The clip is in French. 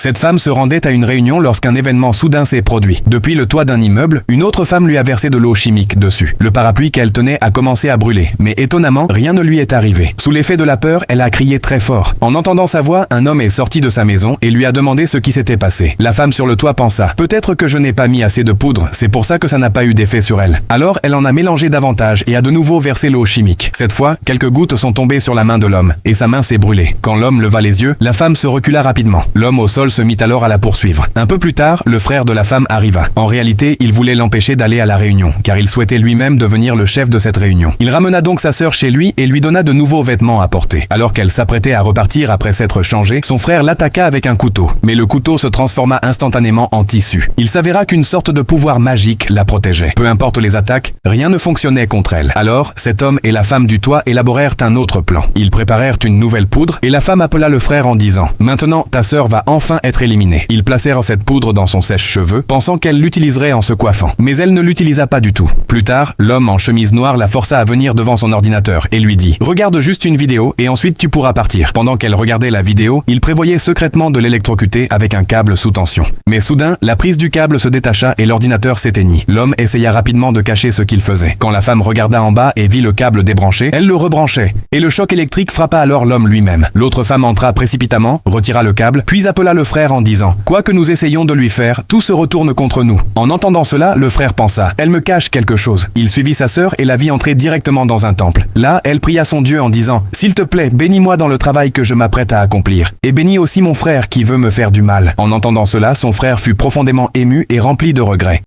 Cette femme se rendait à une réunion lorsqu'un événement soudain s'est produit. Depuis le toit d'un immeuble, une autre femme lui a versé de l'eau chimique dessus. Le parapluie qu'elle tenait a commencé à brûler, mais étonnamment, rien ne lui est arrivé. Sous l'effet de la peur, elle a crié très fort. En entendant sa voix, un homme est sorti de sa maison et lui a demandé ce qui s'était passé. La femme sur le toit pensa: peut-être que je n'ai pas mis assez de poudre, c'est pour ça que ça n'a pas eu d'effet sur elle. Alors, elle en a mélangé davantage et a de nouveau versé l'eau chimique. Cette fois, quelques gouttes sont tombées sur la main de l'homme, et sa main s'est brûlée. Quand l'homme leva les yeux, la femme se recula rapidement. L'homme au sol se mit alors à la poursuivre. Un peu plus tard, le frère de la femme arriva. En réalité, il voulait l'empêcher d'aller à la réunion, car il souhaitait lui-même devenir le chef de cette réunion. Il ramena donc sa sœur chez lui et lui donna de nouveaux vêtements à porter. Alors qu'elle s'apprêtait à repartir après s'être changée, son frère l'attaqua avec un couteau. Mais le couteau se transforma instantanément en tissu. Il s'avéra qu'une sorte de pouvoir magique la protégeait. Peu importe les attaques, rien ne fonctionnait contre elle. Alors, cet homme et la femme du toit élaborèrent un autre plan. Ils préparèrent une nouvelle poudre et la femme appela le frère en disant: maintenant, ta sœur va enfin être éliminée. Ils placèrent cette poudre dans son sèche-cheveux, pensant qu'elle l'utiliserait en se coiffant. Mais elle ne l'utilisa pas du tout. Plus tard, l'homme en chemise noire la força à venir devant son ordinateur et lui dit: regarde juste une vidéo et ensuite tu pourras partir. Pendant qu'elle regardait la vidéo, il prévoyait secrètement de l'électrocuter avec un câble sous tension. Mais soudain, la prise du câble se détacha et l'ordinateur s'éteignit. L'homme essaya rapidement de cacher ce qu'il faisait. Quand la femme regarda en bas et vit le câble débranché, elle le rebranchait. Et le choc électrique frappa alors l'homme lui-même. L'autre femme entra précipitamment, retira le câble, puis appela le frère en disant: quoi que nous essayons de lui faire, tout se retourne contre nous. En entendant cela, le frère pensa: elle me cache quelque chose. Il suivit sa sœur et la vit entrer directement dans un temple. Là, elle pria son Dieu en disant: s'il te plaît, bénis-moi dans le travail que je m'apprête à accomplir. Et bénis aussi mon frère qui veut me faire du mal. En entendant cela, son frère fut profondément ému et rempli de regrets.